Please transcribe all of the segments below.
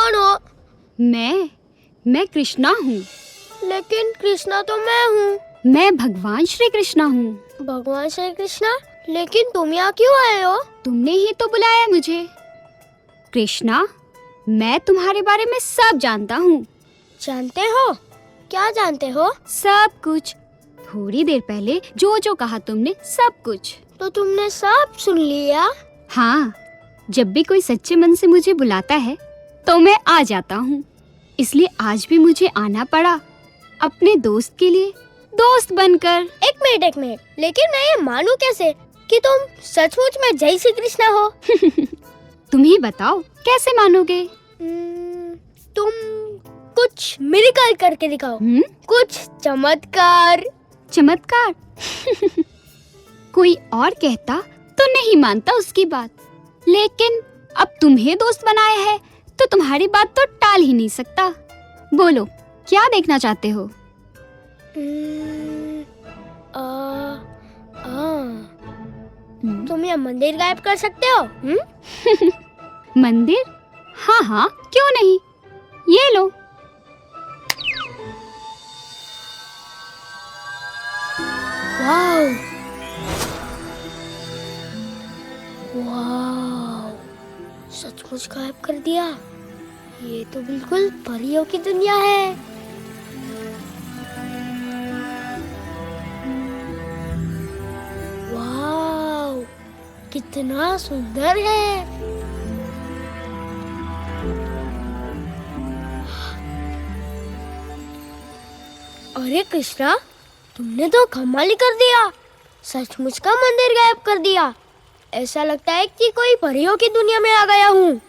कौन हो? मैं कृष्णा हूँ। लेकिन कृष्णा तो मैं हूँ। मैं भगवान श्री कृष्णा हूँ। भगवान श्री कृष्णा? लेकिन तुम यहाँ क्यों आए हो? तुमने ही तो बुलाया मुझे। कृष्णा, मैं तुम्हारे बारे में सब जानता हूँ। जानते हो? क्या जानते हो? सब कुछ। थोड़ी देर पहले जो जो कहा तुमने, सब कुछ। तो तुमने सब सुन लिया? हाँ, जब भी कोई सच्चे मन से मुझे बुलाता है तो मैं आ जाता हूँ। इसलिए आज भी मुझे आना पड़ा, अपने दोस्त के लिए, दोस्त बनकर। एक मिनट, लेकिन मैं ये मानूं कैसे कि तुम सचमुच में जय श्री कृष्णा हो? तुम ही बताओ, कैसे मानोगे? तुम कुछ मिरेकल करके दिखाओ। कुछ चमत्कार। चमत्कार? कोई और कहता तो नहीं मानता उसकी बात, लेकिन अब तुम्हें दोस्त बनाया है तो तुम्हारी बात तो टाल ही नहीं सकता। बोलो, क्या देखना चाहते हो? तुम ये मंदिर गायब कर सकते हो? मंदिर? हाँ, क्यों नहीं। ये लो। वाव, सचमुच गायब कर दिया। ये तो बिल्कुल परियों की दुनिया है। वाव, कितना सुंदर है। अरे कृष्णा, तुमने तो कमाल ही कर दिया। सचमुच का मंदिर गायब कर दिया। ऐसा लगता है कि कोई परियों की दुनिया में आ गया हूँ।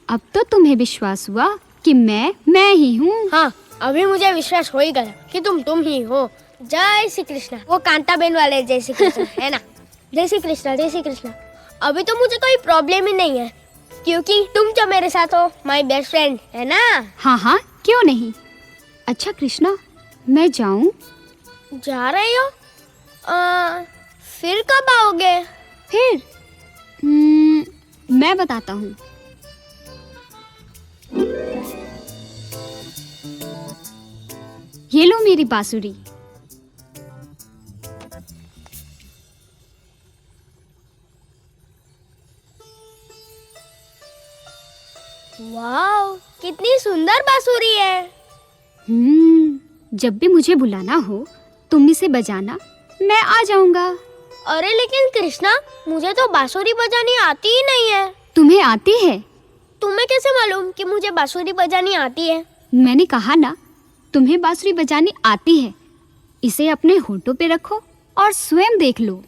अब तो तुम्हें विश्वास हुआ कि मैं ही हूँ। हाँ, अभी मुझे विश्वास हो ही गया कि तुम ही हो। जय श्री कृष्णा। वो कांता बेन वाले जय श्री कृष्णा है ना? जय श्री कृष्णा, जय श्री कृष्णा। अभी तो मुझे कोई प्रॉब्लम ही नहीं है, क्योंकि तुम जो मेरे साथ हो, माय बेस्ट फ्रेंड है ना? हाँ, क्यों नहीं। अच्छा कृष्णा, मैं जाऊँ? जा रही हो? फिर कब आओगे? फिर मैं बताता हूँ। ये लो मेरी बांसुरी। वाव, कितनी सुंदर बांसुरी है। जब भी मुझे बुलाना हो तुम इसे बजाना, मैं आ जाऊंगा। अरे लेकिन कृष्णा, मुझे तो बांसुरी बजानी आती ही नहीं है। तुम्हें आती है? तुम्हें कैसे मालूम कि मुझे बांसुरी बजानी आती है? मैंने कहा ना, तुम्हें बांसुरी बजानी आती है। इसे अपने होठों पे रखो और स्वयं देख लो।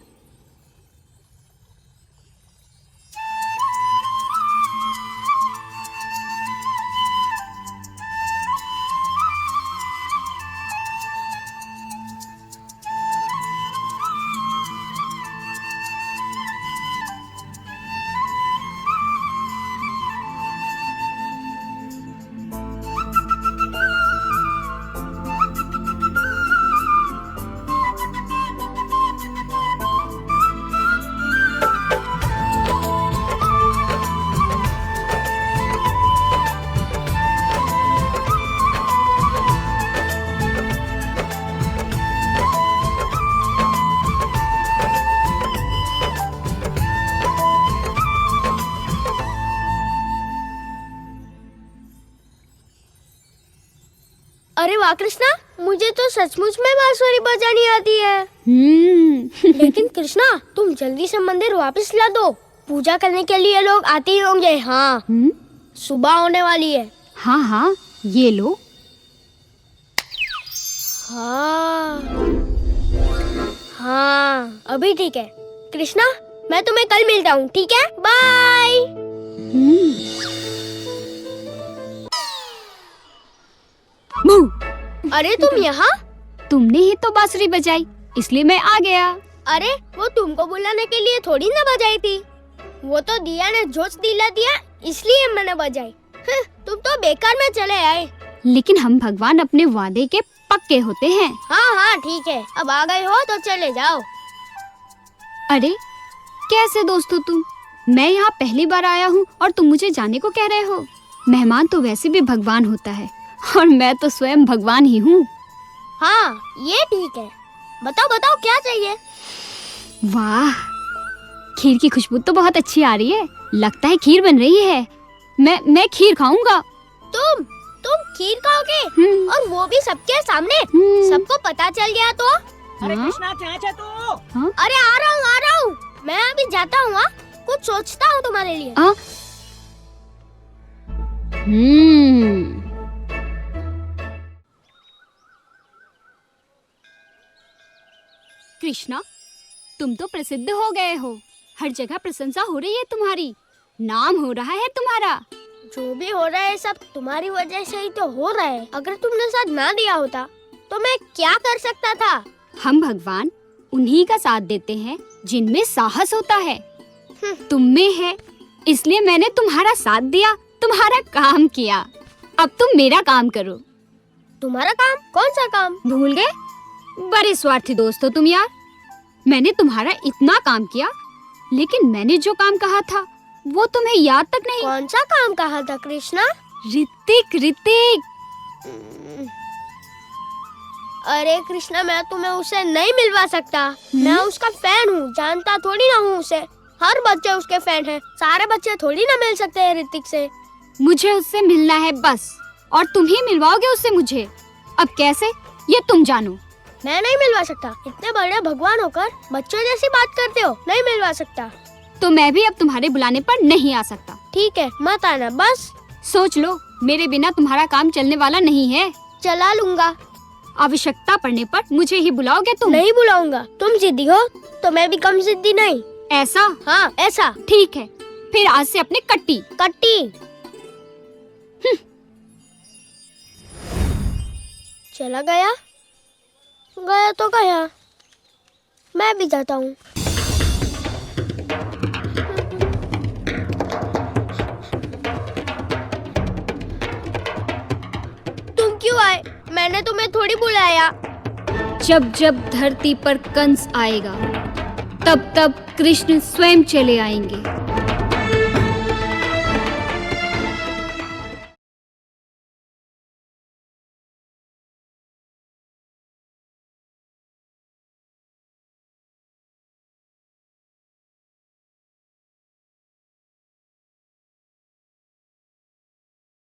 अरे वाह कृष्णा, मुझे तो सचमुच में बांसुरी बजानी आती है। लेकिन कृष्णा, तुम जल्दी से मंदिर वापस ला दो। पूजा करने के लिए लोग आते ही होंगे। हाँ, सुबह होने वाली है। हाँ, ये लो। हाँ, अभी ठीक है। कृष्णा, मैं तुम्हें कल मिलता हूँ, ठीक है? बाय। अरे तुम यहाँ? तुमने ही तो बांसुरी बजाई, इसलिए मैं आ गया। अरे वो तुमको बुलाने के लिए थोड़ी ना बजाई थी। वो तो दिया ने जोश दिला दिया, इसलिए मैंने बजाई। तुम तो बेकार में चले आए। लेकिन हम भगवान अपने वादे के पक्के होते हैं। हाँ, ठीक है। अब आ गए हो तो चले जाओ। अरे कैसे दोस्त हो तुम? मैं यहाँ पहली बार आया हूँ और तुम मुझे जाने को कह रहे हो। मेहमान तो वैसे भी भगवान होता है और मैं तो स्वयं भगवान ही हूँ। हाँ ये ठीक है। बताओ बताओ क्या चाहिए। वाह, खीर की खुशबू तो बहुत अच्छी आ रही है। लगता है खीर बन रही है। मैं खीर खाऊंगा। तुम खीर खाओगे और वो भी सबके सामने? सबको पता चल गया तो? अरे हाँ? कृष्णा क्या है तू? हाँ? अरे आ रहा हूँ। मैं अभी जाता हूँ। हाँ? कुछ सोचता हूँ तुम्हारे लिए। आ? कृष्णा, तुम तो प्रसिद्ध हो गए हो। हर जगह प्रशंसा हो रही है तुम्हारी। नाम हो रहा है तुम्हारा। जो भी हो रहा है सब तुम्हारी वजह से ही तो हो रहा है। अगर तुमने साथ ना दिया होता तो मैं क्या कर सकता था? हम भगवान उन्हीं का साथ देते हैं जिनमें साहस होता है। तुम में है, इसलिए मैंने तुम्हारा साथ दिया, तुम्हारा काम किया। अब तुम मेरा काम करो। तुम्हारा काम? कौन सा काम? भूल गए? बड़े स्वार्थी दोस्त हो तुम यार। मैंने तुम्हारा इतना काम किया, लेकिन मैंने जो काम कहा था वो तुम्हें याद तक नहीं। कौन सा काम कहा था कृष्णा? ऋतिक। अरे कृष्णा, मैं तुम्हें उसे नहीं मिलवा सकता। मैं उसका फैन हूँ, जानता थोड़ी ना हूँ उसे। हर बच्चे उसके फैन हैं। सारे बच्चे थोड़ी ना मिल सकते हैं ऋतिक से। मुझे उससे मिलना है बस, और तुम ही मिलवाओगे उससे मुझे। अब कैसे, ये तुम जानो। मैं नहीं मिलवा सकता। इतने बड़े भगवान होकर बच्चों जैसी बात करते हो। नहीं मिलवा सकता। तो मैं भी अब तुम्हारे बुलाने पर नहीं आ सकता। ठीक है, मत आना बस। सोच लो, मेरे बिना तुम्हारा काम चलने वाला नहीं है। चला लूंगा। आवश्यकता पड़ने पर मुझे ही बुलाओगे तुम? नहीं बुलाऊंगा। तुम जिद्दी हो तो मैं भी कम जिद्दी नहीं। ऐसा? हाँ ऐसा। ठीक है, फिर आज से अपनी कट्टी। चला गया तो गया। मैं भी जाता हूँ। तुम क्यों आए? मैंने तुम्हें थोड़ी बुलाया। जब जब धरती पर कंस आएगा, तब तब कृष्ण स्वयं चले आएंगे।